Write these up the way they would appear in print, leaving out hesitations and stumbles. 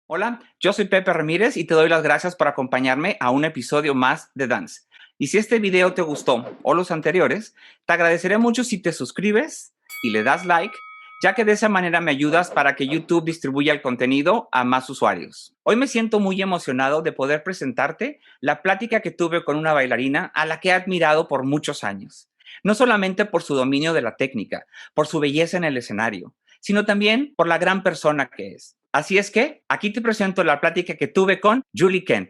Hola, yo soy Pepe Ramírez y te doy las gracias por acompañarme a un episodio más de Dance. Y si este video te gustó o los anteriores, te agradeceré mucho si te suscribes y le das like, ya que de esa manera me ayudas para que YouTube distribuya el contenido a más usuarios. Hoy me siento muy emocionado de poder presentarte la plática que tuve con una bailarina a la que he admirado por muchos años. No solamente por su dominio de la técnica, por su belleza en el escenario, sino también por la gran persona que es. Así es que aquí te presento la plática que tuve con Julie Kent.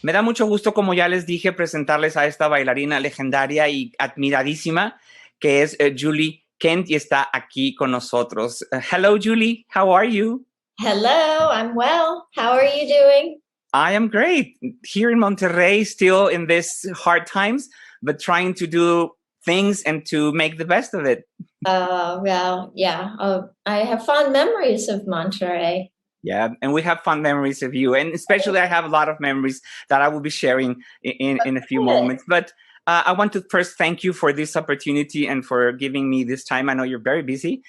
Me da mucho gusto, como ya les dije, presentarles a esta bailarina legendaria y admiradísima que es Julie Kent y está aquí con nosotros. Hello, Julie. How are you? Hello, I'm well. How are you doing? I am great. Here in Monterrey, still in these hard times, but trying to do things and to make the best of it. Well, yeah. I have fond memories of Monterrey. Yeah, and we have fun memories of you. And especially I have a lot of memories that I will be sharing in a few moments. But I want to first thank you for this opportunity and for giving me this time. I know you're very busy,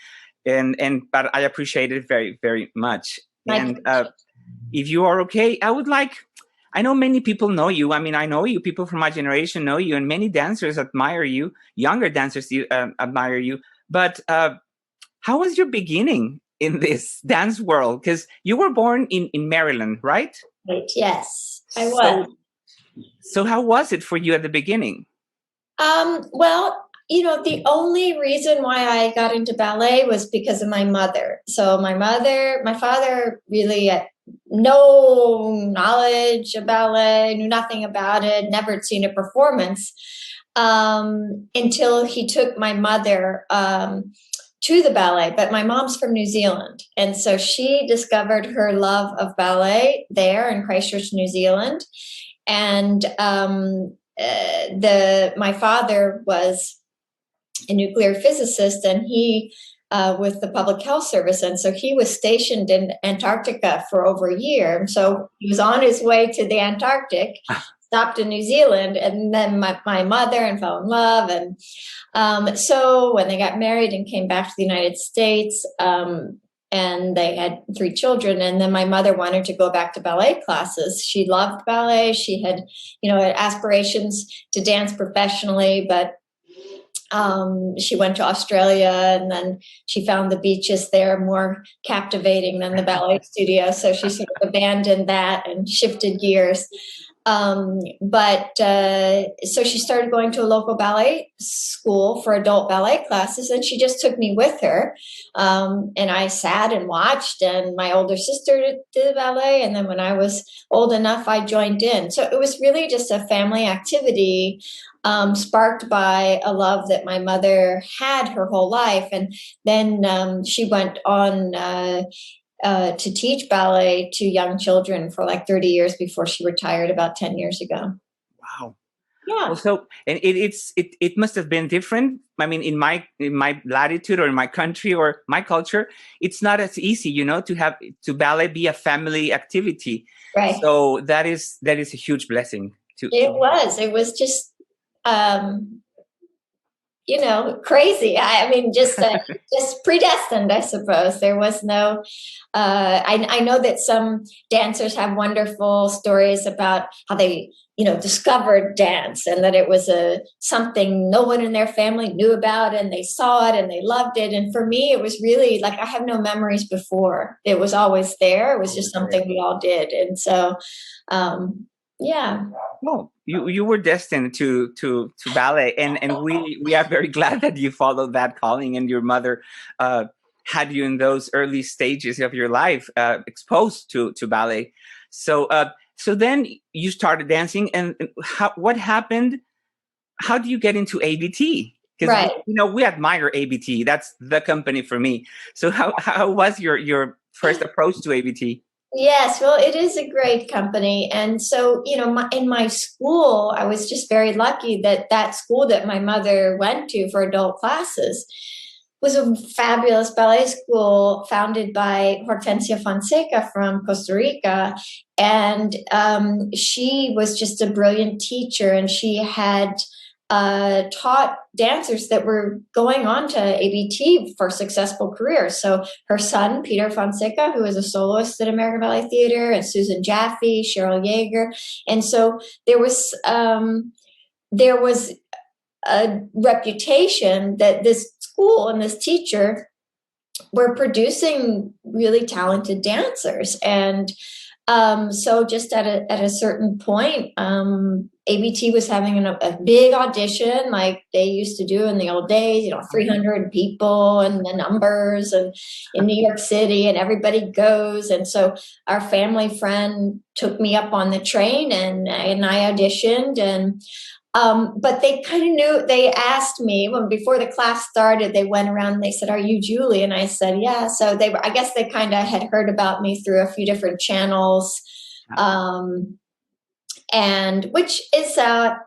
but I appreciate it very, very much. If you are okay, I know many people know you. I mean, I know you, people from my generation know you, and many dancers admire you, younger dancers admire you. But how was your beginning in this dance world? Because you were born in Maryland, right? Right, yes, I was. So how was it for you at the beginning? Well, the only reason why I got into ballet was because of my mother. So my father really had no knowledge of ballet, knew nothing about it, never had seen a performance until he took my mother to the ballet. But my mom's from New Zealand, and so she discovered her love of ballet there in Christchurch, New Zealand. And my father was a nuclear physicist, and he with the Public Health Service, and so he was stationed in Antarctica for over a year. And so he was on his way to the Antarctic, stopped in New Zealand, and then my mother and fell in love. And so when they got married and came back to the United States, and they had 3 children, and then my mother wanted to go back to ballet classes. She loved ballet. She had, had aspirations to dance professionally, but she went to Australia, and then she found the beaches there more captivating than the ballet studio. So she sort of abandoned that and shifted gears. So she started going to a local ballet school for adult ballet classes, and she just took me with her. And I sat and watched, and my older sister did the ballet. And then when I was old enough, I joined in. So it was really just a family activity, sparked by a love that my mother had her whole life. And then she went on to teach ballet to young children for like 30 years before she retired about 10 years ago. Wow. Yeah. Well, so and it must have been different. I mean, in my latitude or in my country or my culture, it's not as easy, to ballet be a family activity. Right. So that is a huge blessing. It was just crazy. I mean, just predestined, I suppose. There was no, I know that some dancers have wonderful stories about how they, discovered dance, and that it was something no one in their family knew about, and they saw it and they loved it. And for me, it was really like, I have no memories before. It was always there. It was just something we all did. And so, yeah. Well, you were destined to ballet, and we are very glad that you followed that calling, and your mother had you in those early stages of your life exposed to ballet. So then you started dancing, and what happened? How do you get into ABT? Because right. We admire ABT. That's the company for me. So how was your first approach to ABT? Yes, well, it is a great company. And so, in my school, I was just very lucky that school that my mother went to for adult classes was a fabulous ballet school founded by Hortensia Fonseca from Costa Rica. And she was just a brilliant teacher, and she had taught dancers that were going on to ABT for successful careers. So her son, Peter Fonseca, who is a soloist at American Ballet Theatre, and Susan Jaffe, Cheryl Yeager. And so there was a reputation that this school and this teacher were producing really talented dancers. And so just at a certain point, ABT was having a big audition like they used to do in the old days, 300 people and the numbers, and in New York City, and everybody goes. And so our family friend took me up on the train, and I auditioned. And but they kind of knew, they asked me before the class started, they went around and they said, "Are you Julie?" And I said, "Yeah." So I guess they kind of had heard about me through a few different channels. And which is,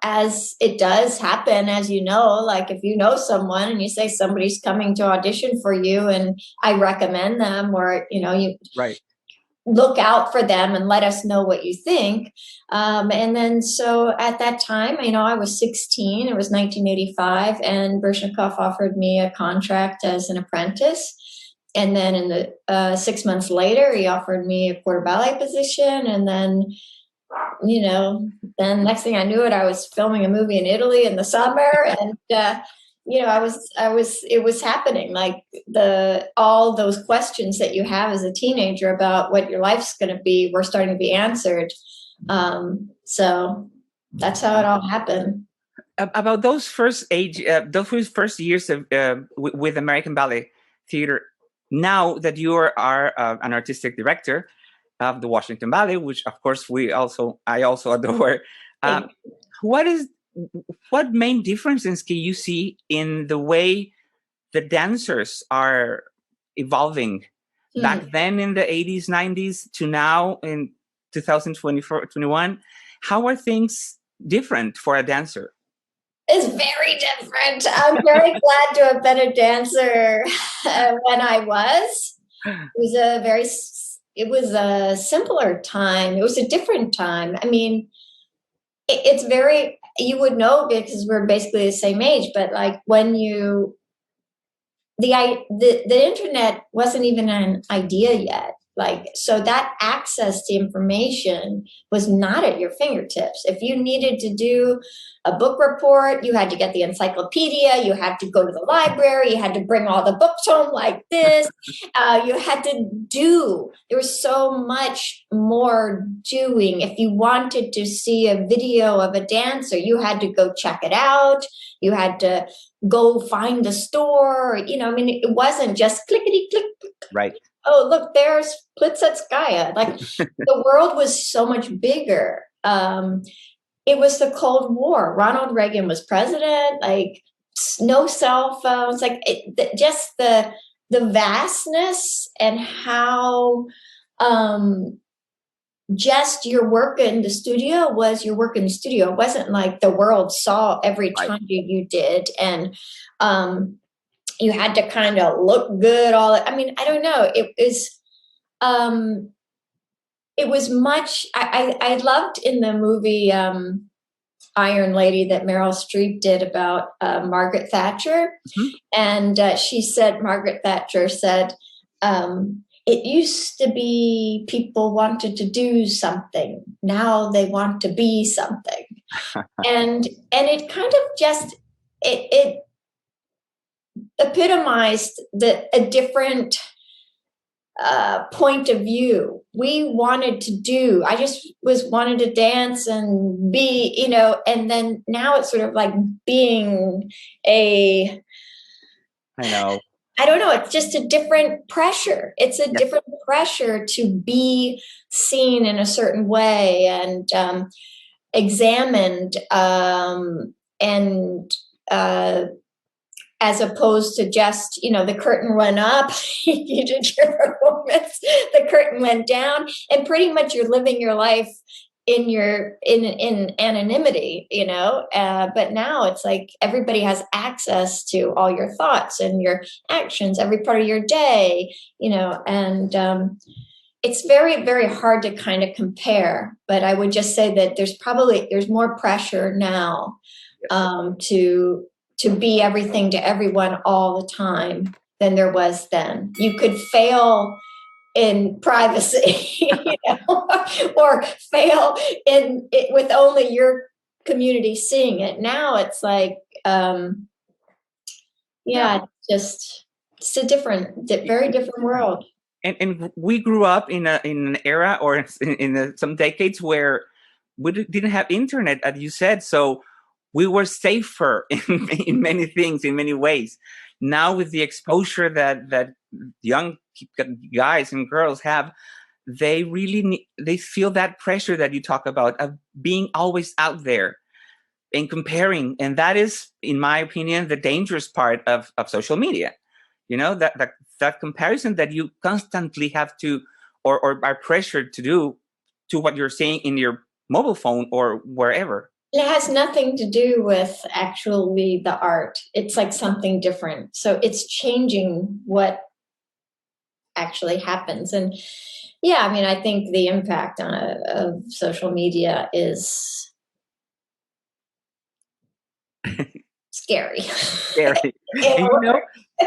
as it does happen, as you know, like if you know someone and you say somebody's coming to audition for you and I recommend them, or, you right. look out for them and let us know what you think. And then, so at that time, I was 16, it was 1985, and Baryshnikov offered me a contract as an apprentice. And then in the 6 months later, he offered me a quarter ballet position. And then, then next thing I knew I was filming a movie in Italy in the summer. And, it was happening, like all those questions that you have as a teenager about what your life's going to be were starting to be answered. So that's how it all happened. About those first years of, with American Ballet Theatre, now that you are an artistic director of the Washington Ballet, which of course I also adore, what main differences can you see in the way the dancers are evolving back then in the 80s, 90s to now in 2021? How are things different for a dancer? It's very different. I'm very glad to have been a dancer when I was. It was a simpler time. It was a different time. I mean, it's very, you would know because we're basically the same age, but like when the internet wasn't even an idea yet. Like, so that access to information was not at your fingertips. If you needed to do a book report, you had to get the encyclopedia, you had to go to the library, you had to bring all the books home like this. You had to there was so much more doing. If you wanted to see a video of a dancer, you had to go check it out. You had to go find the store. It wasn't just clickety click. Right. Oh, look, there's Plisetskaya. Like the world was so much bigger. It was the Cold War. Ronald Reagan was president. Like no cell phones. Like just the vastness and how just your work in the studio was your work in the studio. It wasn't like the world saw every time you did, and you had to kind of look good. I don't know. It was much. I loved in the movie Iron Lady that Meryl Streep did about Margaret Thatcher, and Margaret Thatcher said, "It used to be people wanted to do something. Now they want to be something," and it kind of just it epitomized a different point of view. We wanted to do, I just wanted to dance and be, and then now it's sort of like being I don't know, it's just a different pressure. It's a different pressure to be seen in a certain way and examined and as opposed to just, the curtain went up, you did your performance, the curtain went down, and pretty much you're living your life in anonymity, but now it's like everybody has access to all your thoughts and your actions, every part of your day, and it's very, very hard to kind of compare, but I would just say that there's more pressure now to be everything to everyone all the time than there was then. You could fail in privacy, or fail with only your community seeing it. Now it's like, it's a very different world. And we grew up in an era, or in some decades, where we didn't have internet, as you said, so we were safer in many things, in many ways. Now, with the exposure that young guys and girls have, they really they feel that pressure that you talk about, of being always out there and comparing, and that is, in my opinion, the dangerous part of social media. That comparison that you constantly have to, or are pressured to do, to what you're seeing in your mobile phone or wherever. It has nothing to do with actually the art. It's like something different. So it's changing what actually happens. And yeah, I mean, I think the impact of social media is scary. Scary. And,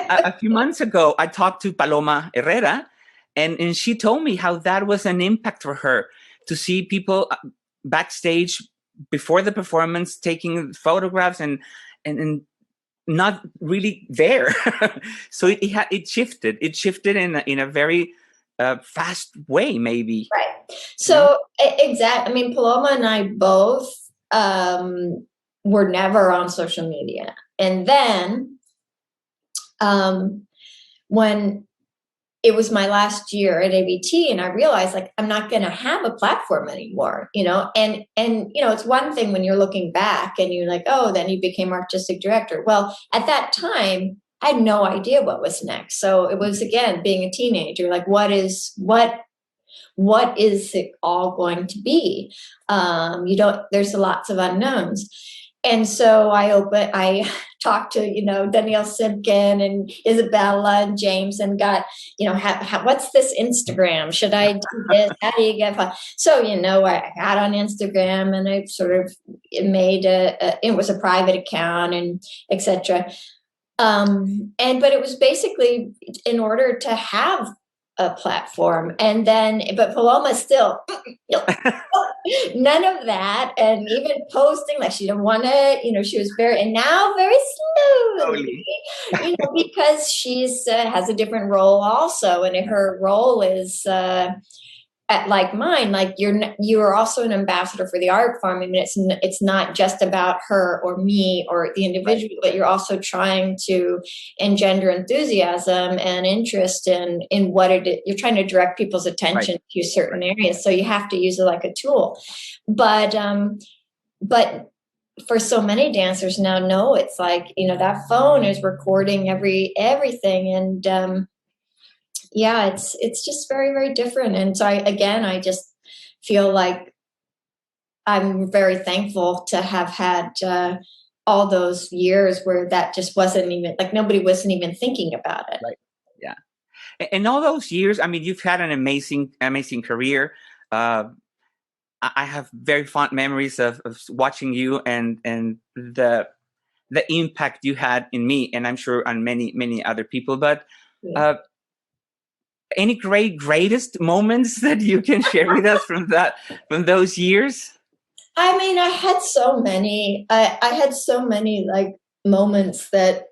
a few months ago, I talked to Paloma Herrera, and she told me how that was an impact for her, to see people backstage before the performance taking photographs and not really there. So it shifted. It shifted in a very fast way, maybe. Right. So exactly. I mean, Paloma and I both were never on social media, and then when it was my last year at ABT, and I realized, like, I'm not going to have a platform anymore, and it's one thing when you're looking back and you're like, oh, then you became artistic director. Well, at that time, I had no idea what was next. So it was, again, being a teenager, like, what is it all going to be? There's lots of unknowns. And so I talked to, Danielle Simpkin and Isabella and James, and got, what's this Instagram? Should I do this? How do you get fun? So, I got on Instagram, and I sort of made it was a private account, and etc. But it was basically in order to have a platform. And then, but Paloma still, none of that. And even posting, like, she didn't want to, she was and now very slowly, because she's has a different role also. And her role is, like mine, like you are also an ambassador for the art form. I mean, it's not just about her or me or the individual, but you're also trying to engender enthusiasm and interest in what it is. You're trying to direct people's attention to certain areas. So you have to use it like a tool. But for so many dancers now, no, it's like, that phone is recording everything. And, yeah, it's just very, very different. And so I just feel like I'm very thankful to have had all those years where that just wasn't even, like, nobody wasn't even thinking about it. Right. Yeah. And all those years, I mean, you've had an amazing, amazing career. I have very fond memories of watching you and the impact you had in me, and I'm sure on many, many other people. But any greatest moments that you can share with us from those years? I mean, I had so many. I had so many, like, moments that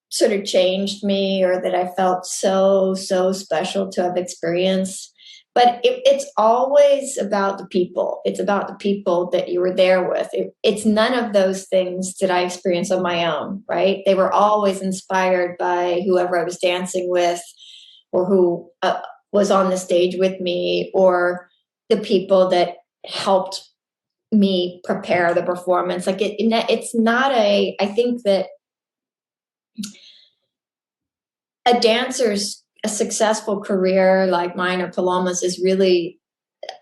sort of changed me, or that I felt so special to have experienced. But it's always about the people. It's about the people that you were there with. It's none of those things that I experienced on my own, right? They were always inspired by whoever I was dancing with, or who was on the stage with me, or the people that helped me prepare the performance. Like, it's not I think that a successful career like mine or Paloma's is really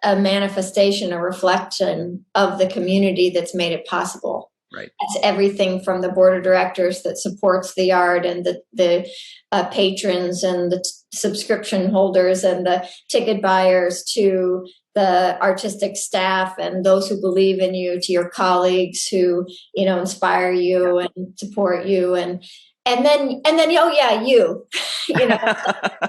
a manifestation, a reflection of the community that's made it possible. Right. It's everything from the board of directors that supports the art, and the patrons, and the subscription holders, and the ticket buyers, to the artistic staff and those who believe in you, to your colleagues who, you know, inspire you and support you, and then oh yeah, you know,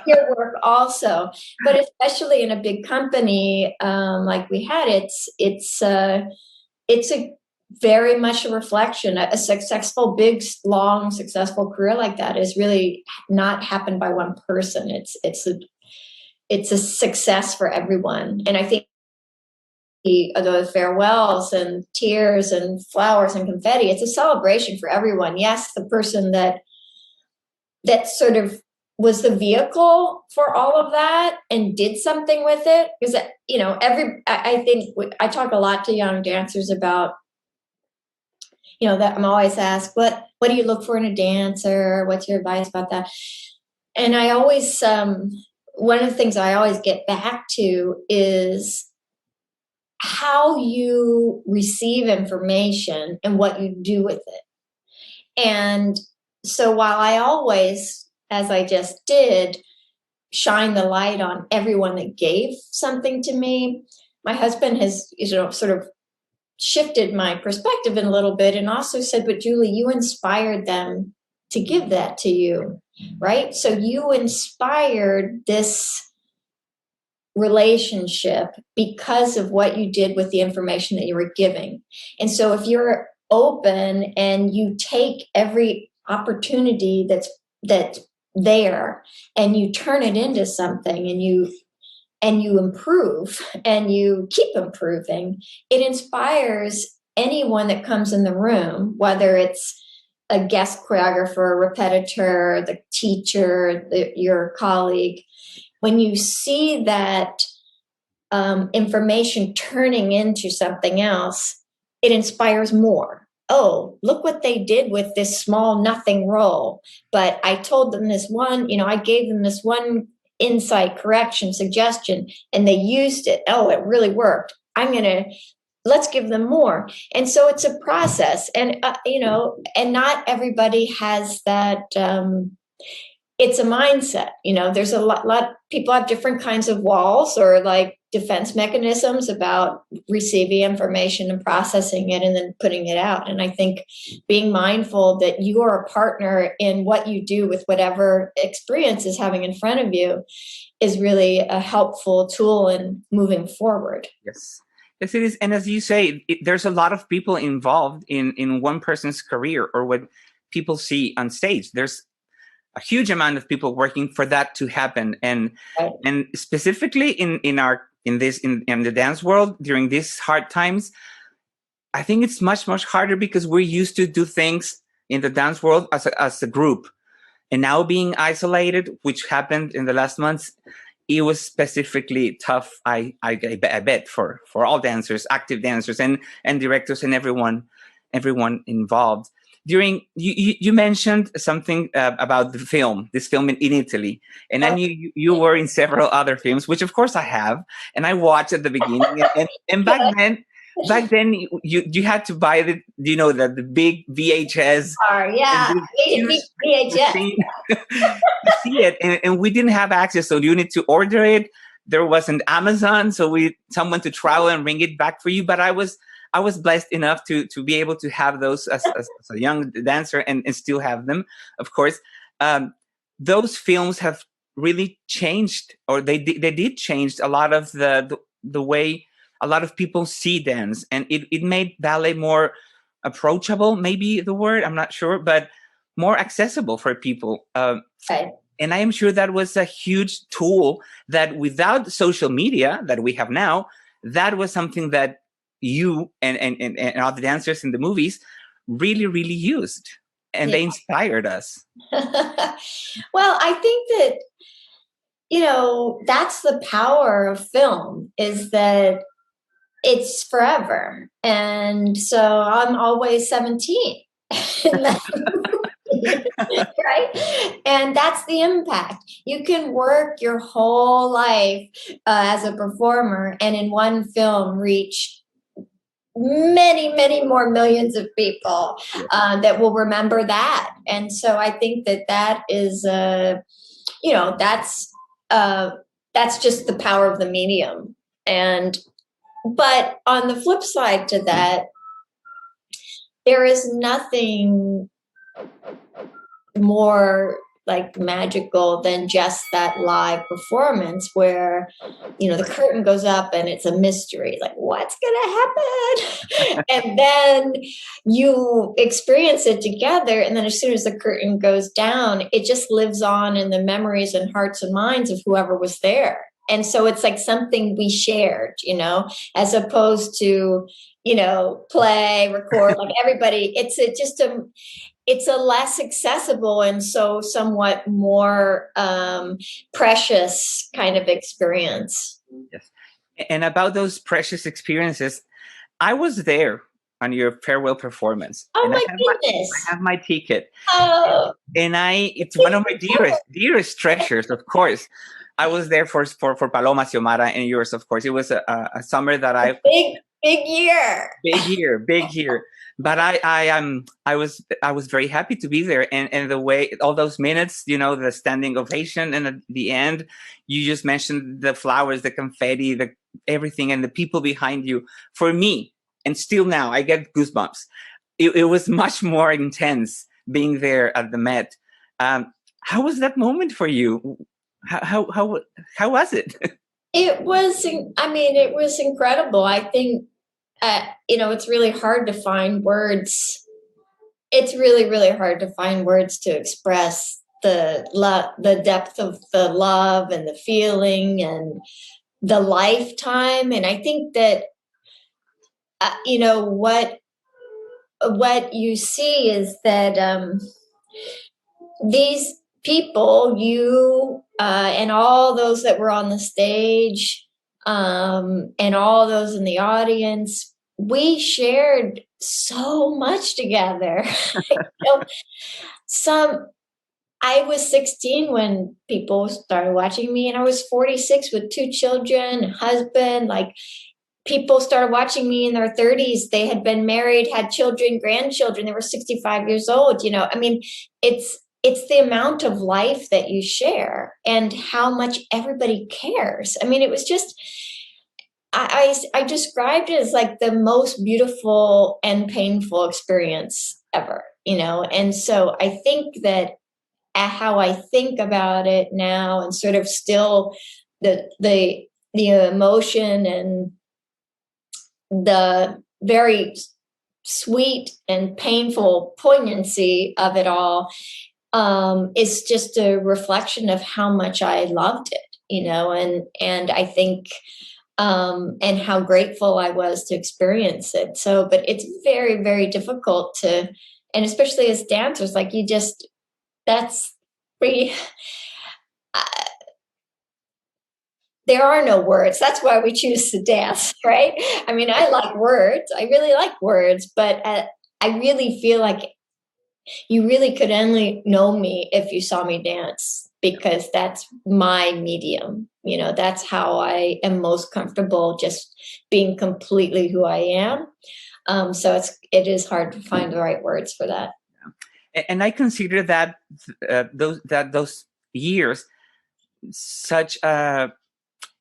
your work also. But especially in a big company like we had, it's a very much a reflection. A successful, big, long, successful career like that is really not happened by one person. It's a success for everyone. And I think the farewells and tears and flowers and confetti, it's a celebration for everyone. Yes, the person that sort of was the vehicle for all of that and did something with it. Because, you know, I think I talk a lot to young dancers about, you know, that I'm always asked, what do you look for in a dancer? What's your advice about that? And I always, one of the things I always get back to is how you receive information and what you do with it. And so while I always, as I just did, shine the light on everyone that gave something to me, my husband has, you know, sort of shifted my perspective in a little bit and also said, but Julie, you inspired them to give that to you, right? So you inspired this relationship because of what you did with the information that you were giving. And so if you're open and you take every opportunity that's there and you turn it into something and you improve and you keep improving, it inspires anyone that comes in the room, whether it's a guest choreographer, repetiteur, the teacher, your colleague. When you see that information turning into something else, it inspires more. Oh, look what they did with this small nothing role. But I told them this one, you know, I gave them this one insight, correction, suggestion, and they used it. Oh, it really worked. Let's give them more. And so it's a process. And, you know, and not everybody has that. It's a mindset. You know, there's a lot, people have different kinds of walls or like defense mechanisms about receiving information and processing it and then putting it out. And I think being mindful that you are a partner in what you do with whatever experience is having in front of you is really a helpful tool in moving forward. Yes. Yes, it is. And as you say, there's a lot of people involved in one person's career or what people see on stage. There's a huge amount of people working for that to happen. And right. And specifically in the dance world during these hard times, I think it's much harder because we're used to do things in the dance world as a group. And now being isolated, which happened in the last months, it was specifically tough, I bet, for all dancers, active dancers and directors and everyone involved. During you mentioned something about this film in Italy, and I knew you were in several other films, which of course I have, and I watched at the beginning. And back then you had to buy the big VHS. Yeah, VHS. To see it, and we didn't have access, so you need to order it. There wasn't Amazon, so someone to travel and bring it back for you. But I was blessed enough to be able to have those as a young dancer and still have them, of course. Those films have really changed, or they did change a lot of the way a lot of people see dance, and it made ballet more approachable, maybe the word, I'm not sure, but more accessible for people. Right. And I am sure that was a huge tool that without social media that we have now, that was something that you and all the dancers in the movies really used, and they inspired us. Well, I think that, you know, that's the power of film, is that it's forever. And so I'm always 17 right? And that's the impact. You can work your whole life as a performer and in one film reach many more millions of people that will remember that. And so I think that is, you know, that's just the power of the medium. But on the flip side to that, there is nothing more like magical than just that live performance where, the curtain goes up and it's a mystery, like what's gonna happen? And then you experience it together, and then as soon as the curtain goes down, it just lives on in the memories and hearts and minds of whoever was there. And so it's like something we shared, as opposed to, play, record, like everybody, it's a less accessible and so somewhat more precious kind of experience. Yes. And about those precious experiences, I was there on your farewell performance. Oh, and my goodness. I have my ticket. Oh. And it's one of my dearest treasures, of course. I was there for Paloma Xiomara and yours, of course. It was a summer that Big year. Big year. But I was very happy to be there, and the way all those minutes, the standing ovation, and at the end, you just mentioned the flowers, the confetti, everything, and the people behind you. For me, and still now, I get goosebumps. It was much more intense being there at the Met. How was that moment for you? How was it? It was incredible. I think, it's really hard to find words. It's really, really hard to find words to express the depth of the love and the feeling and the lifetime. And I think that, what you see is that these people, you and all those that were on the stage, and all those in the audience, we shared so much together. I was 16 when people started watching me, and I was 46 with 2 children, a husband. Like, people started watching me in their 30s. They had been married, had children, grandchildren. They were 65 years old. It's the amount of life that you share and how much everybody cares. It was just, I described it as like the most beautiful and painful experience ever, And so I think that how I think about it now, and sort of still the emotion and the very sweet and painful poignancy of it all, is just a reflection of how much I loved it, and I think, and how grateful I was to experience it. So, but it's very, very difficult to, and especially as dancers, like that's pretty, there are no words. That's why we choose to dance, right? I like words. I really like words, but I really feel like you really could only know me if you saw me dance, because that's my medium. That's how I am most comfortable, just being completely who I am. So it is hard to find the right words for that. And I consider that those years such a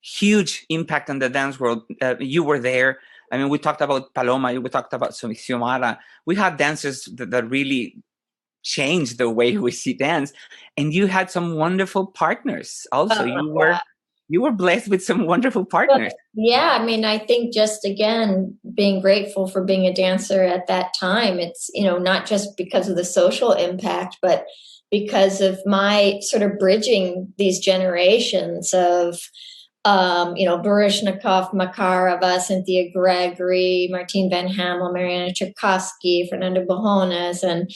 huge impact on the dance world. You were there. We talked about Paloma. We talked about Xiomara. We had dancers that really changed the way we see dance, and you had some wonderful partners also. You were blessed with some wonderful partners. Yeah, I think just, again, being grateful for being a dancer at that time. It's, not just because of the social impact, but because of my sort of bridging these generations of Baryshnikov, Makarova, Cynthia Gregory, Martine Van Hamel, Mariana Tchaikovsky, Fernando Bojonas, and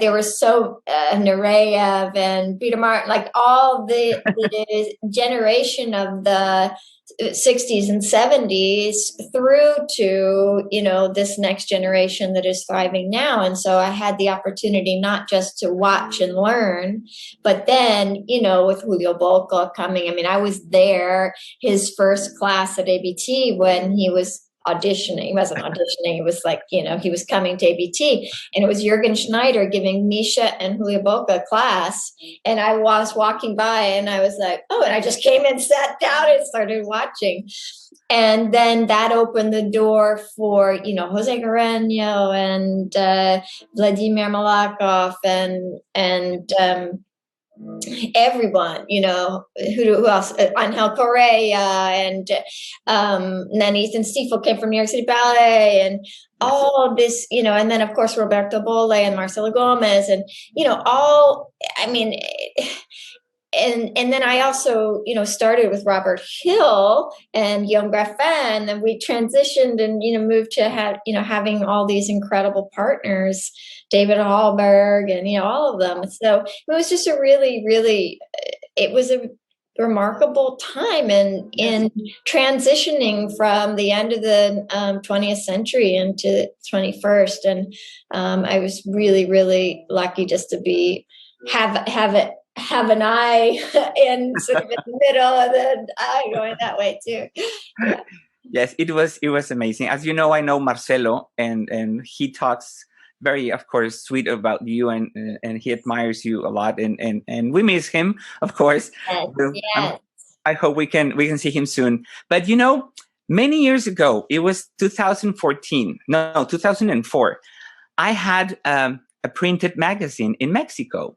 there was Nureyev and Peter Martin, like all the generation of the 60s and 70s through to, this next generation that is thriving now. And so I had the opportunity not just to watch and learn, but then, with Julio Bolco coming, I was there, his first class at ABT when he was auditioning. He wasn't auditioning. It was like, he was coming to ABT, and it was Jürgen Schneider giving Misha and Julia Boca a class. And I was walking by and I was like, oh, and I just came and sat down and started watching. And then that opened the door for, Jose Guareno and Vladimir Malakov and everyone, who else? Angel Correa and then Ethan Stiefel came from New York City Ballet and all this, and then of course Roberto Bolle and Marcelo Gomez and, and then I also, started with Robert Hill and Guillaume Graffin, and we transitioned and, moved to having all these incredible partners, David Hallberg and, all of them. So it was just a really, really, it was a remarkable time in transitioning from the end of the 20th century into 21st. And I was really, really lucky just to have an eye in sort of in the middle and then eye going that way too. Yeah. Yes, it was amazing. As you know, I know Marcelo and he talks very, of course, sweet about you and he admires you a lot and we miss him, of course. Yes. I hope we can see him soon. But many years ago, it was 2004. I had a printed magazine in Mexico.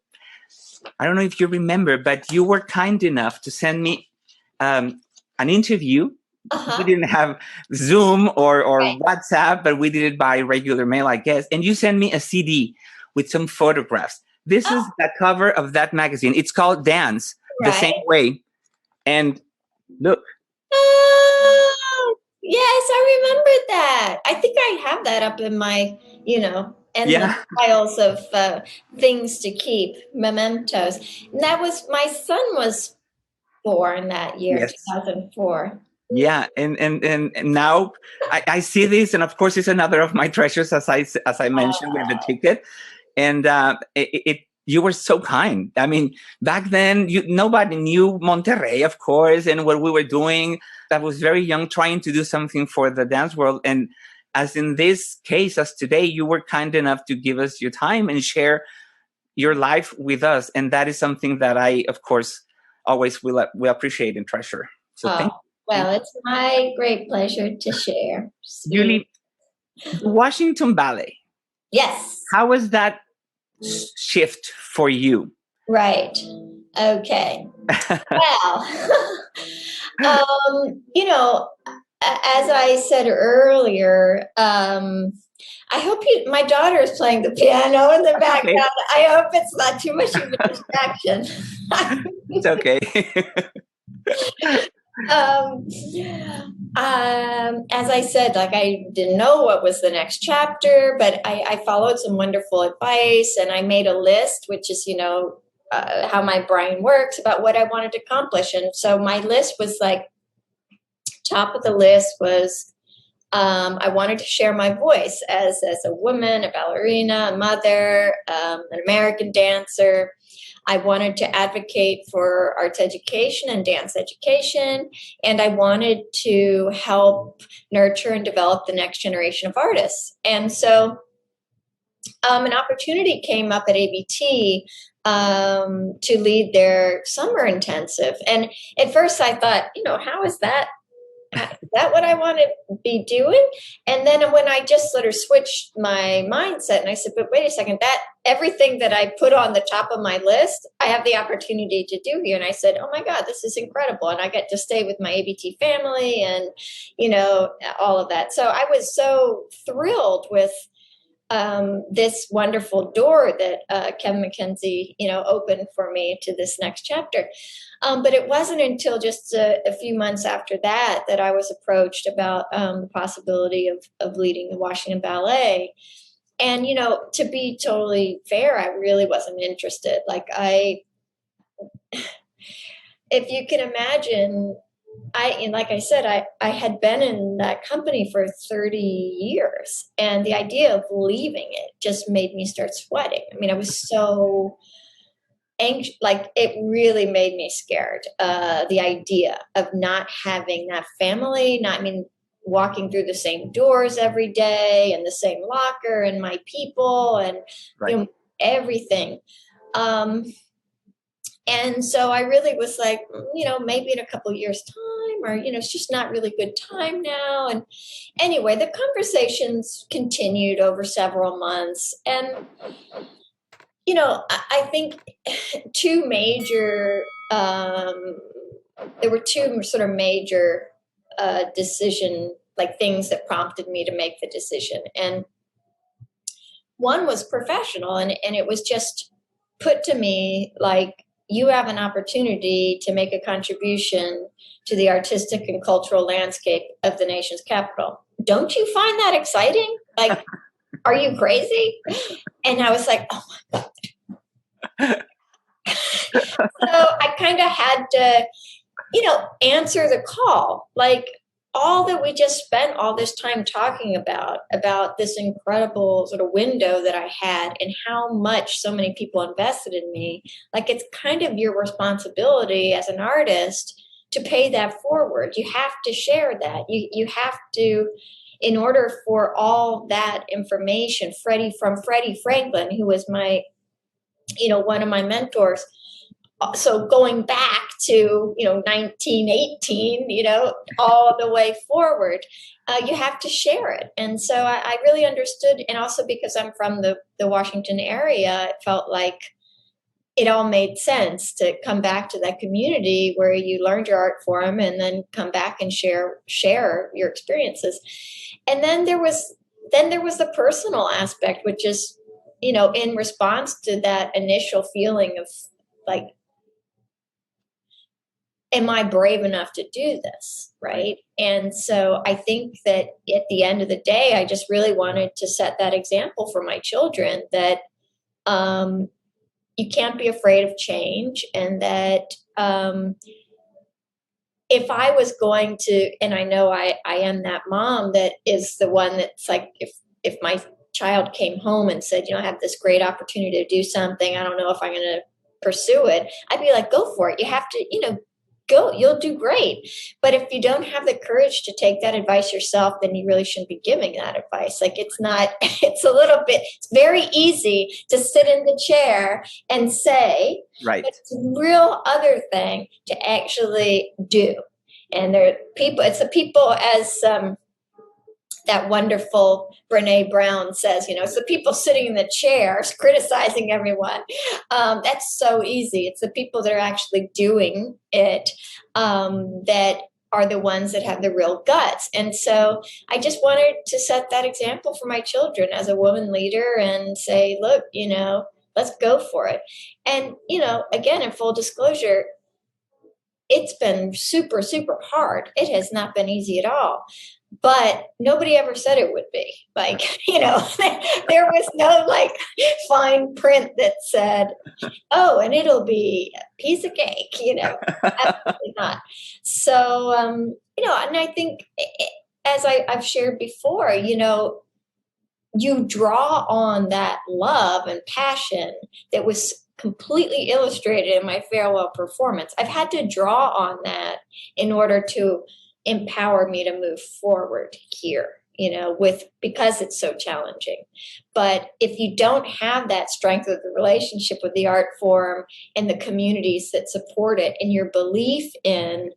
I don't know if you remember, but you were kind enough to send me an interview. We didn't have Zoom or WhatsApp, but we did it by regular mail, I guess. And you sent me a CD with some photographs. This is the cover of that magazine. It's called Dance, the same way. And look. Oh, yes, I remember that. I think I have that up in my, the piles of things to keep, mementos. And that was, my son was born that year, 2004. Yeah, and now I see this, and of course it's another of my treasures, as I mentioned with the ticket. And you were so kind. I mean, back then nobody knew Monterrey, of course, and what we were doing. I was very young, trying to do something for the dance world, and as in this case, as today, you were kind enough to give us your time and share your life with us. And that is something that I, of course, always will appreciate and treasure. So thank you. Well, it's my great pleasure to share. Julie, Washington Ballet. Yes. How was that shift for you? Right. Okay. Well, as I said earlier, I hope my daughter is playing the piano in the background. Okay. I hope it's not too much of a distraction. It's okay. As I said, I didn't know what was the next chapter, but I followed some wonderful advice, and I made a list, which is, how my brain works, about what I wanted to accomplish. And so my list was top of the list was I wanted to share my voice as a woman, a ballerina, a mother, an American dancer. I wanted to advocate for arts education and dance education, and I wanted to help nurture and develop the next generation of artists. And so an opportunity came up at ABT to lead their summer intensive. And at first I thought, how is that? Is that what I want to be doing? And then when I just sort of switched my mindset and I said, but wait a second, that everything that I put on the top of my list, I have the opportunity to do here. And I said, oh my God, this is incredible. And I get to stay with my ABT family and, all of that. So I was so thrilled with this wonderful door that Kevin McKenzie, opened for me to this next chapter. But it wasn't until just a few months after that I was approached about the possibility of leading the Washington Ballet. And, to be totally fair, I really wasn't interested. If you can imagine, like I said, I had been in that company for 30 years, and the idea of leaving it just made me start sweating. I mean, I was so anxious, it really made me scared. The idea of not having that family, walking through the same doors every day and the same locker and my people and Right. you know, everything. And so I really was like, you know, maybe in a couple of years' time, or, you know, it's just not really good time now. And anyway, the conversations continued over several months. And, you know, I think there were two sort of major decision, like things that prompted me to make the decision. And one was professional, and it was just put to me like, you have an opportunity to make a contribution to the artistic and cultural landscape of the nation's capital. Don't you find that exciting? Like, are you crazy? And I was like, oh my God. So I kind of had to, you know, answer the call. Like, all that we just spent all this time talking about this incredible sort of window that I had and how much so many people invested in me, like, it's kind of your responsibility as an artist to pay that forward. You have to share that. You have to, in order for all that information, Freddie Franklin, who was my, you know, one of my mentors. So going back to, you know, 1918, you know, all the way forward, you have to share it. And so I really understood. And also because I'm from the Washington area, it felt like it all made sense to come back to that community where you learned your art form and then come back and share your experiences. And then there was the personal aspect, which is, you know, in response to that initial feeling of like, am I brave enough to do this, right? And so I think that at the end of the day, I just really wanted to set that example for my children that you can't be afraid of change, and that if I was going to, and I know I am that mom that is the one that's like, if my child came home and said, you know, I have this great opportunity to do something, I don't know if I'm going to pursue it, I'd be like, go for it. You have to, you know, go, you'll do great. But if you don't have the courage to take that advice yourself, then you really shouldn't be giving that advice. Like, it's very easy to sit in the chair and say, right. But it's a real other thing to actually do. And it's the people, as that wonderful Brene Brown says, you know, it's the people sitting in the chairs criticizing everyone. That's so easy. It's the people that are actually doing it that are the ones that have the real guts. And so I just wanted to set that example for my children as a woman leader and say, look, you know, let's go for it. And, you know, again, in full disclosure, it's been super, super hard. It has not been easy at all. But nobody ever said it would be. Like, you know, there was no like fine print that said, oh, and it'll be a piece of cake, you know, absolutely not. So, you know, and I think as I've shared before, you know, you draw on that love and passion that was completely illustrated in my farewell performance. I've had to draw on that in order to empower me to move forward here, you know, because it's so challenging. But if you don't have that strength of the relationship with the art form and the communities that support it, and your belief in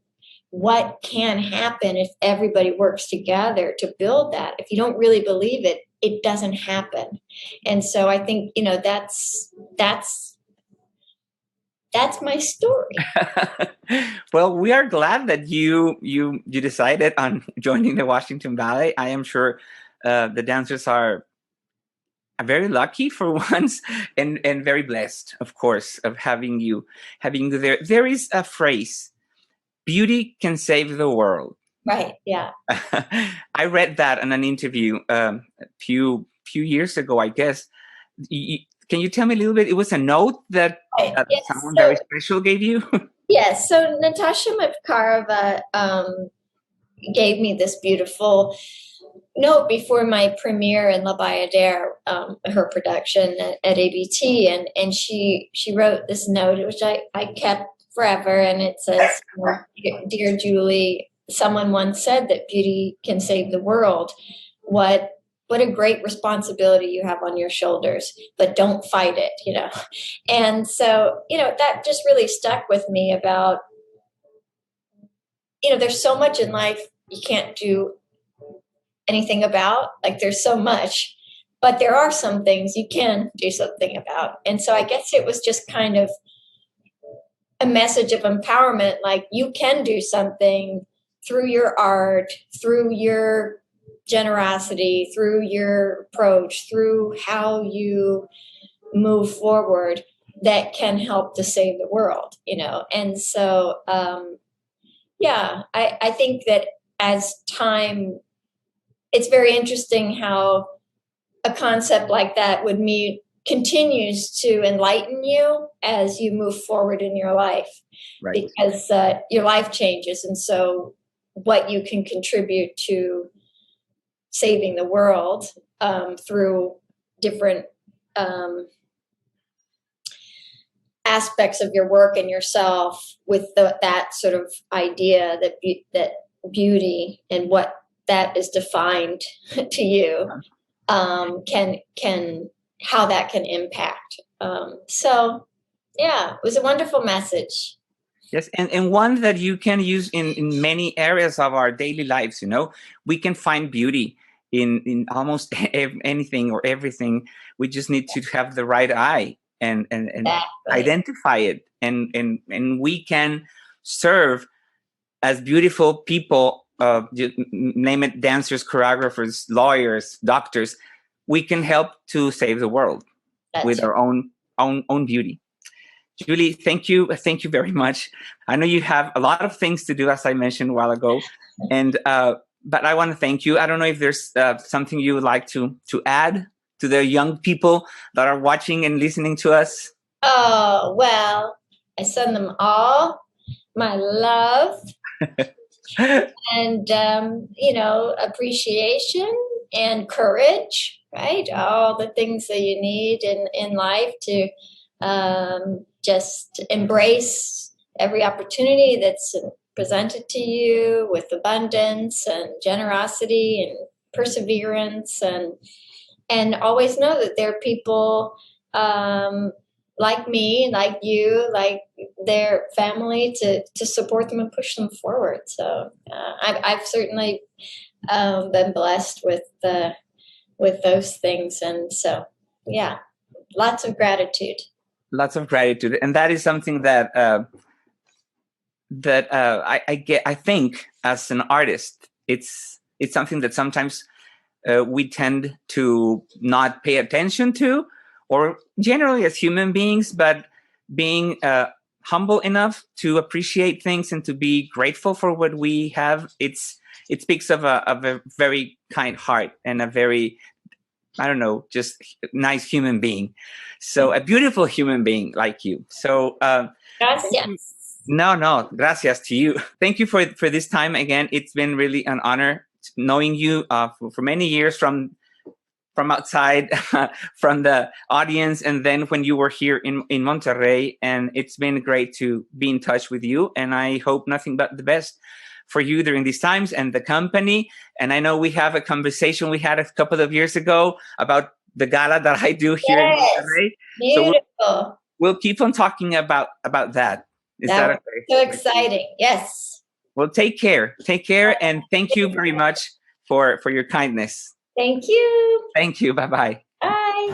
what can happen if everybody works together to build that, if you don't really believe it, it doesn't happen. And so I think, you know, that's my story. Well, we are glad that you decided on joining the Washington Ballet. I am sure the dancers are very lucky for once, and very blessed, of course, of having you there. There is a phrase, beauty can save the world. Right, yeah. I read that in an interview a few years ago, I guess. Can you tell me a little bit? It was a note that someone very special gave you? Yes. So Natasha Makarova gave me this beautiful note before my premiere in La Bayadere, her production at ABT. And she wrote this note, which I kept forever. And it says, Dear Julie, someone once said that beauty can save the world. What a great responsibility you have on your shoulders, but don't fight it, And so, that just really stuck with me about, there's so much in life you can't do anything about. Like, there's so much, but there are some things you can do something about. And so I guess it was just kind of a message of empowerment. Like, you can do something through your art, through your generosity, through your approach, through how you move forward, that can help to save the world, And so, I think that as time, it's very interesting how a concept like that continues to enlighten you as you move forward in your life, right? Because your life changes. And so what you can contribute to saving the world through different aspects of your work and yourself, with that sort of idea that beauty and what that is defined to you can how that can impact. So yeah, it was a wonderful message. Yes, and one that you can use in many areas of our daily lives. We can find beauty in almost anything or everything. We just need to have the right eye and Exactly. identify it, and we can serve as beautiful people. Name it: dancers, choreographers, lawyers, doctors. We can help to save the world with our own beauty. Julie, thank you very much. I know you have a lot of things to do, as I mentioned a while ago, and but I want to thank you. I don't know if there's something you would like to add to the young people that are watching and listening to us. Oh, well, I send them all my love and appreciation and courage, right? All the things that you need in life to just embrace every opportunity that's presented to you with abundance and generosity and perseverance, and always know that there are people like me, like you, like their family to support them and push them forward. So I've certainly been blessed with those things, and so yeah, lots of gratitude. Lots of gratitude, and that is something that I think as an artist, it's something that sometimes we tend to not pay attention to, or generally as human beings, but being humble enough to appreciate things and to be grateful for what we have. It speaks of a very kind heart and a very, I don't know, just nice human being. So a beautiful human being like you. So Gracias. No, gracias to you. Thank you for this time again. It's been really an honor knowing you for many years from outside, from the audience, and then when you were here in Monterrey. And it's been great to be in touch with you. And I hope nothing but the best for you during these times and the company. And I know we have a conversation we had a couple of years ago about the gala that I do here in Monterrey. Beautiful. So we'll keep on talking about that. Is that okay? So exciting. Yes. Well, take care, and thank you very much for your kindness. Thank you. Thank you. Bye-bye. Bye.